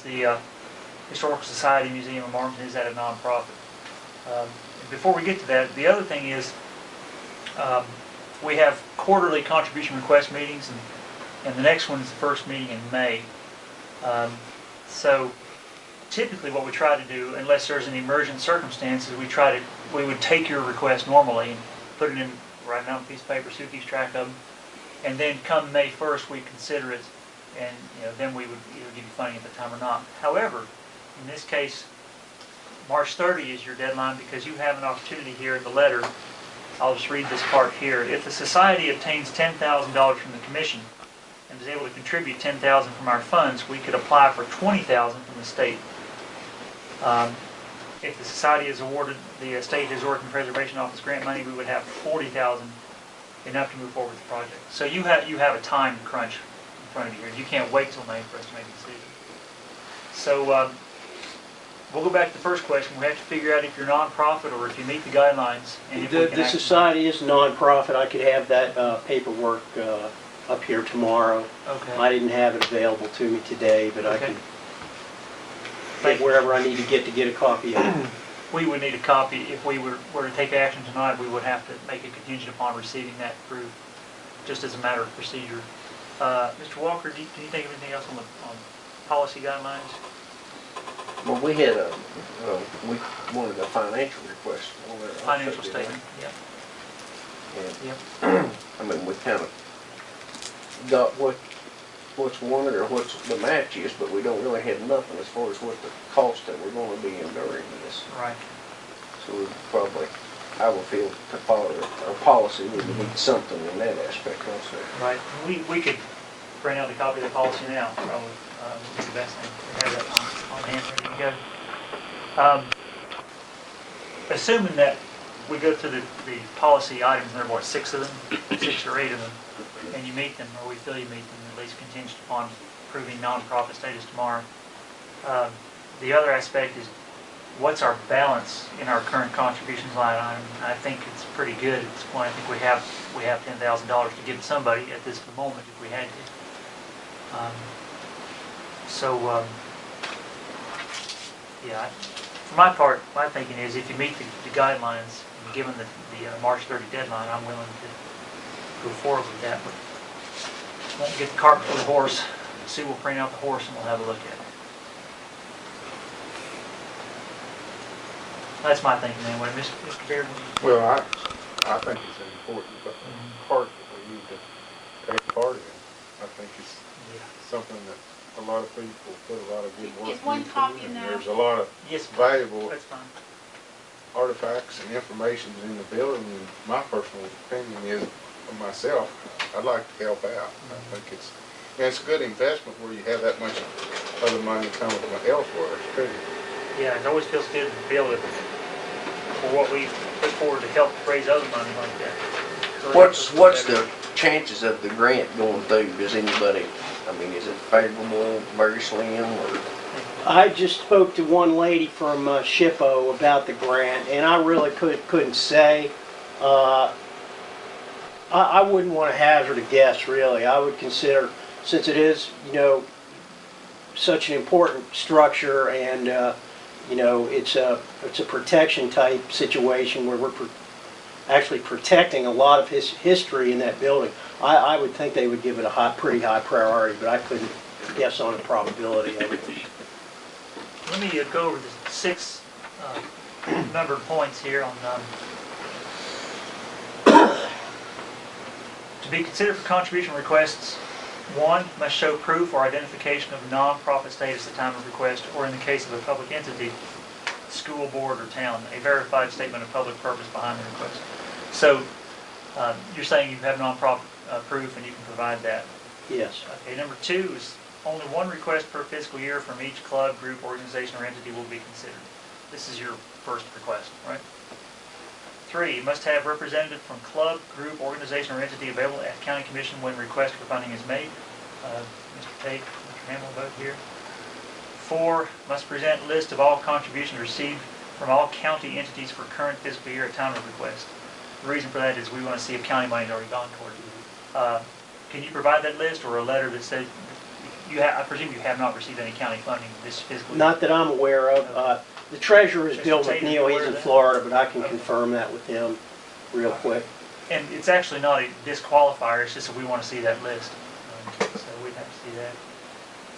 The Historical Society Museum of Martin is at a nonprofit. Before we get to that, the other thing is we have quarterly contribution request meetings, and the next one is the first meeting in May. So typically what we try to do, unless there's an emergent circumstances, we would take your request normally and put it in, write it on a piece of paper, Sue keeps track of them, and then come May 1st we consider it, and then we would either give you funding at the time or not. However, in this case, March 30 is your deadline because you have an opportunity here in the letter. I'll just read this part here. If the society obtains $10,000 from the commission and is able to contribute $10,000 from our funds, we could apply for $20,000 from the state. If the society is awarded, the state Historic and Preservation Office grant money, we would have $40,000, enough to move forward with the project. So you have a time crunch in front of you here. You can't wait till May for us to make a decision. So we'll go back to the first question. We have to figure out if you're nonprofit or if you meet the guidelines. And if The society is nonprofit. I could have that paperwork up here tomorrow. Okay. I didn't have it available to me today, but I can get wherever I need to get a copy of it. We would need a copy. If we were to take action tonight, we would have to make it contingent upon receiving that approved, just as a matter of procedure. Mr. Walker, can you think of anything else on policy guidelines? Well, we had we wanted a financial request on there. Financial statement, yeah. Yep. I mean, we kind of got what's wanted or what's the match is, but we don't really have nothing as far as what the cost that we're going to be enduring this. Right. So we probably, I would feel to follow our policy, we would need something in that aspect also. Right. We could print out a copy of the policy now, probably. Would be the best thing. We have that on hand, ready to go. Assuming that we go through the policy items, and there are what, 6 of them, 6 or 8 of them, and you meet them, or we feel you meet them, at least contingent upon proving non-profit status tomorrow. The other aspect is what's our balance in our current contributions line item. I think it's pretty good at this point. I think we have $10,000 to give to somebody at this moment if we had to. Yeah, for my part, my thinking is if you meet the guidelines, and given the March 30 deadline, I'm willing to go forward with that. But won't get the cart before the horse. Sue will print out the horse and we'll have a look at it. That's my thinking anyway. Mr. Baird? Well, I think it's an important part that we need to take part in. I think it's something that a lot of people put a lot of good work into. One copy and now. there's a lot of valuable That's fine. artifacts and information in the building. And my personal opinion is, for myself, I'd like to help out. I think it's a good investment where you have that much other money coming from elsewhere too. Yeah, it always feels good to be able to, for what we put forward to help raise other money like that. So What's the chances of the grant going through? Does anybody, I mean, is it favorable, very slim, or? I just spoke to one lady from SHPO about the grant, and I really couldn't say. I wouldn't want to hazard a guess, really. I would consider, since it is, such an important structure, and it's a protection type situation where we're actually protecting a lot of his history in that building. I would think they would give it a pretty high priority, but I couldn't guess on the probability of it. Let me go over the 6 numbered points here on to be considered for contribution requests. 1, must show proof or identification of non-profit status at the time of request, or in the case of a public entity, school board or town, a verified statement of public purpose behind the request. So you're saying you have non-profit proof and you can provide that? Yes. Okay, number 2 is only 1 request per fiscal year from each club, group, organization, or entity will be considered. This is your first request, right? 3, you must have representative from club, group, organization, or entity available at county commission when request for funding is made. Mr. Tate, Mr. Hamel, both here. 4, must present list of all contributions received from all county entities for current fiscal year at time of request. The reason for that is we want to see if county money has already gone toward it. Can you provide that list or a letter that says I presume you have not received any county funding this fiscal year? Not that I'm aware of. The treasurer is Mr. Bill Tate, McNeil, aware he's of in that? Florida, but I can Okay. confirm that with him real quick. And it's actually not a disqualifier, it's just that we want to see that list. So we'd have to see that.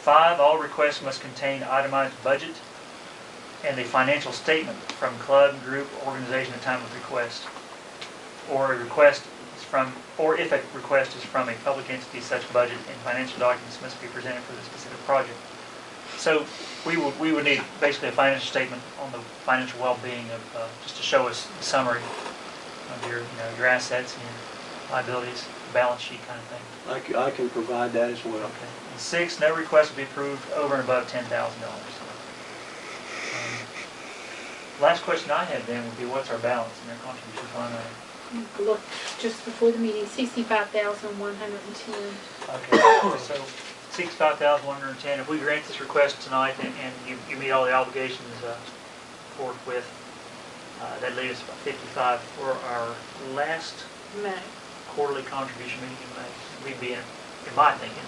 5, all requests must contain itemized budget and a financial statement from club, group, organization at time of request. Or if a request is from a public entity, such budget and financial documents must be presented for the specific project. So we would need basically a financial statement on the financial well-being of, just to show us the summary of your assets and your liabilities, balance sheet kind of thing. I can provide that as well. Okay. And 6, no request will be approved over and above $10,000. Last question I had then would be, what's our balance in our contribution fund? Look, just before the meeting, 65,110. Okay, so 65,110. If we grant this request tonight and you meet all the obligations forthwith, that leaves us about 55 for our last May. quarterly contribution meeting in May. We'd be in my thinking,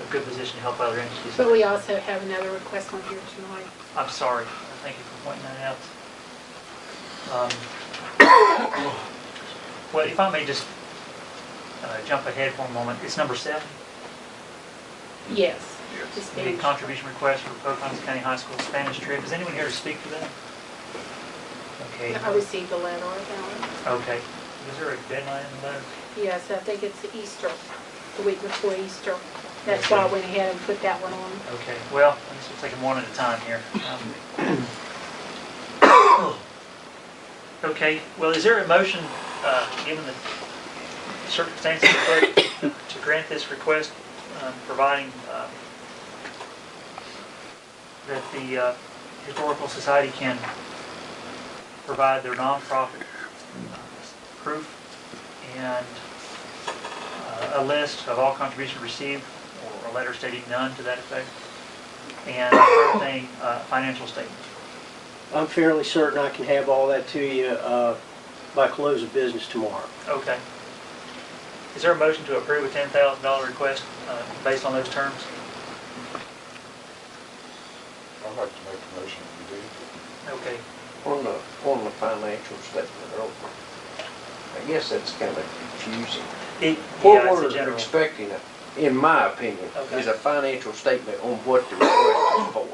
a good position to help other entities. But we also have another request on here tonight. I'm sorry. Thank you for pointing that out. Well, if I may just jump ahead for a moment, it's number 7. Yes. Yes. Just The finish. contribution request for Pocahontas County High School Spanish trip. Is anyone here to speak to that? Okay. I received a letter about Okay. Is there a deadline in the letter? it. Yes, I think it's Easter, the week before Easter. That's why I went ahead and put that one on. Okay. Well, I guess we'll take them one at a time here. Okay. Well, is there a motion, given the circumstances, to grant this request, providing that the Historical Society can provide their nonprofit proof and a list of all contributions received, or a letter stating none to that effect, and third thing, financial statement. I'm fairly certain I can have all that to you by close of business tomorrow. Okay. Is there a motion to approve a $10,000 request based on those terms? I'd like to make a motion if you do. Okay. On the financial statement, I guess that's kind of confusing. What Yeah, it's a we're general. expecting, in my opinion, Okay. is a financial statement on what the request is for.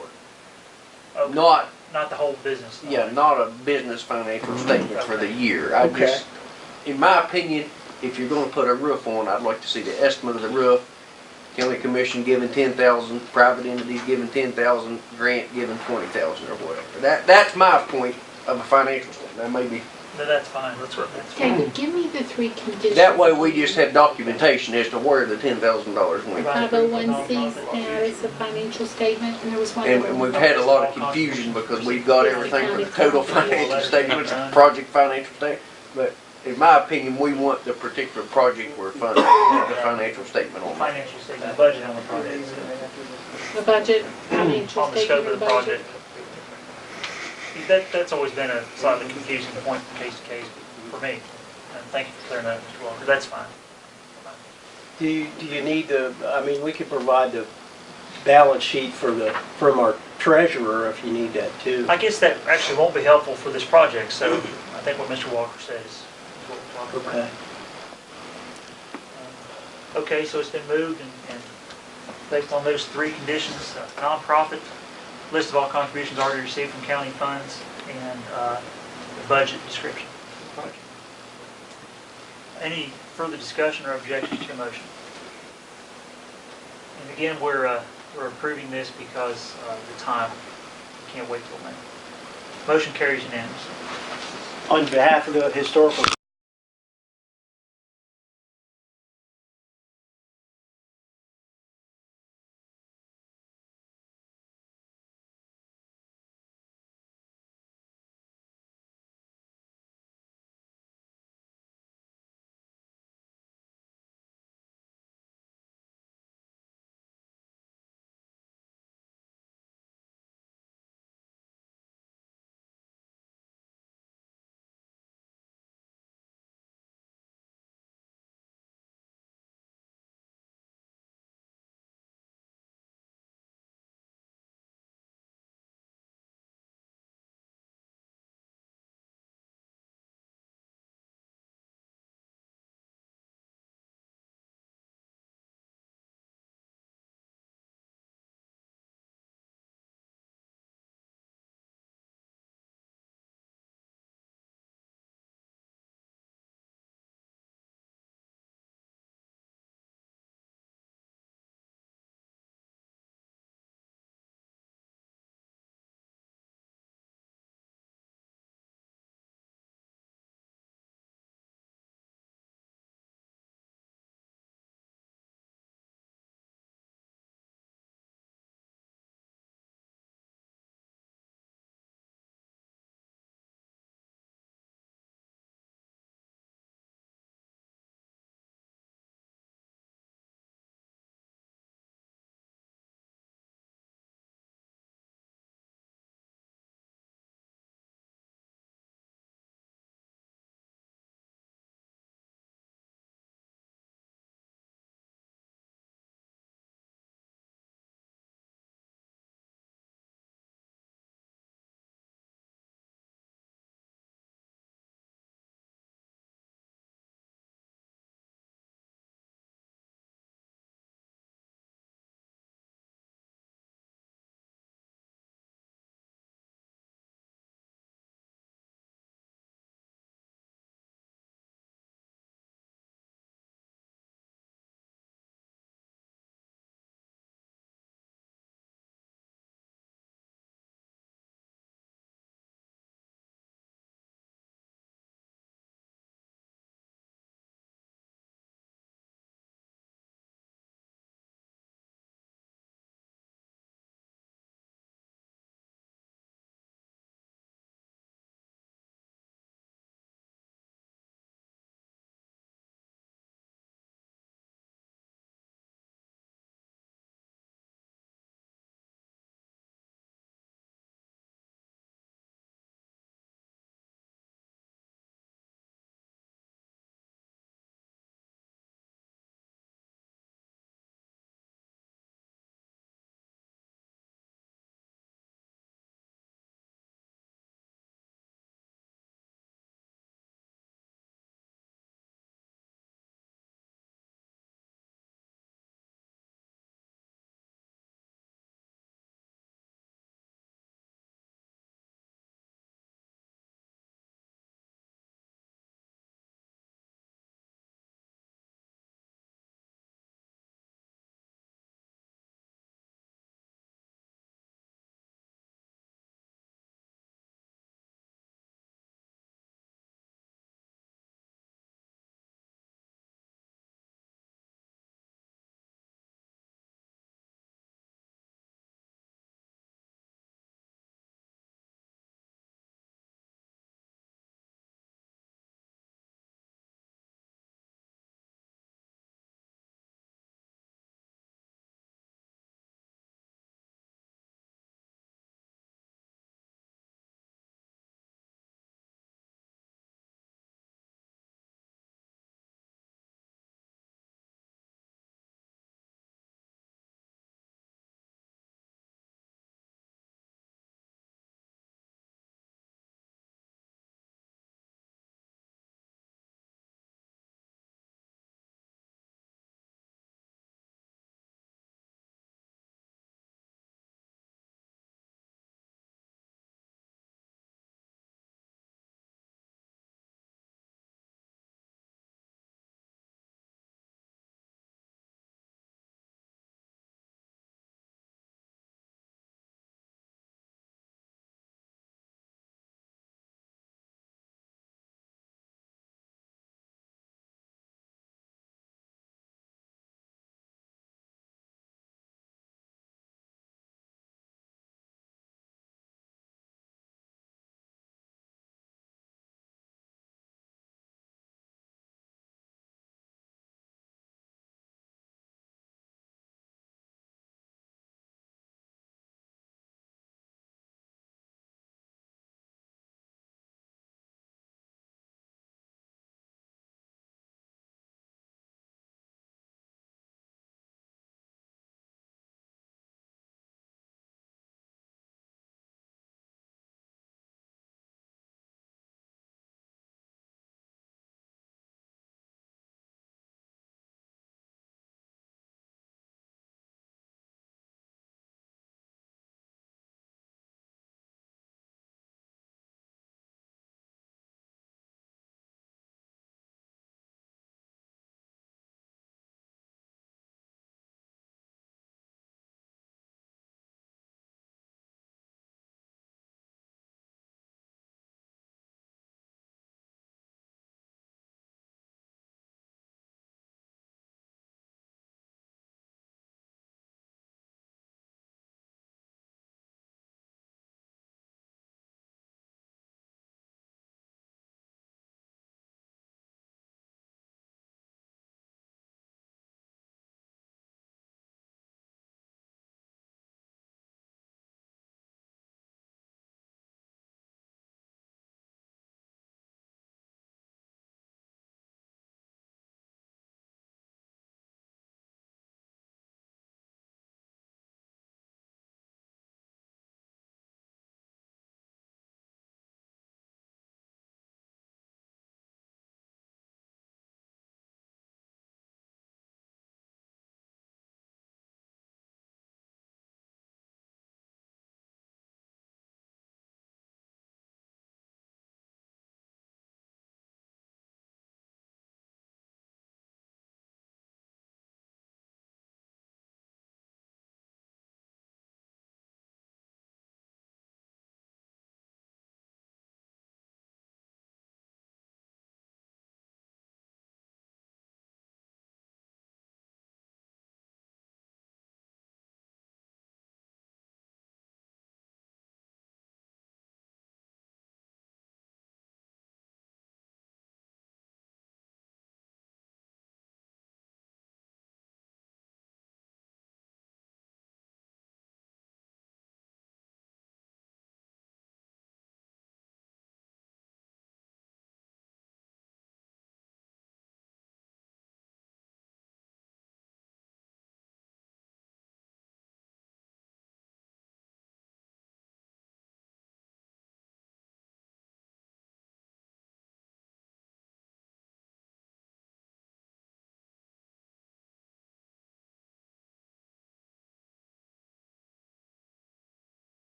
Okay. Not, the whole business. not a business financial statement for the year. I Okay. just, in my opinion, if you're gonna put a roof on, I'd like to see the estimate of the roof, county commission giving 10,000, private entities giving 10,000, grant giving 20,000 or whatever. That's my point of a financial statement. That may be, No, that's fine. That's fine. David, give me the 3 conditions. that way we just have documentation as to where the $10,000 went. 501c status of financial statement, and there was one other And one. we've had a lot of confusion because we've got everything from the total financial statements, project financial statement. But in my opinion, we want the particular project we're funding, the financial statement on that. Financial statement, the budget on the project. The budget, financial On the scope statement of of the the budget. project. That's always been a slightly confusing point from case to case for me. And thank you for clearing that up, Mr. Walker. That's fine. Do you need we could provide the balance sheet from our treasurer if you need that too. I guess that actually won't be helpful for this project, so I think what Mr. Walker said is what we're talking about. Okay. Okay, so it's been moved and based on those 3 conditions, nonprofit, list of all contributions already received from county funds, and the budget description of the project. Any further discussion or objections to the motion? And again, we're approving this because of the time. We can't wait till May. Motion carries unanimously. On behalf of the Historical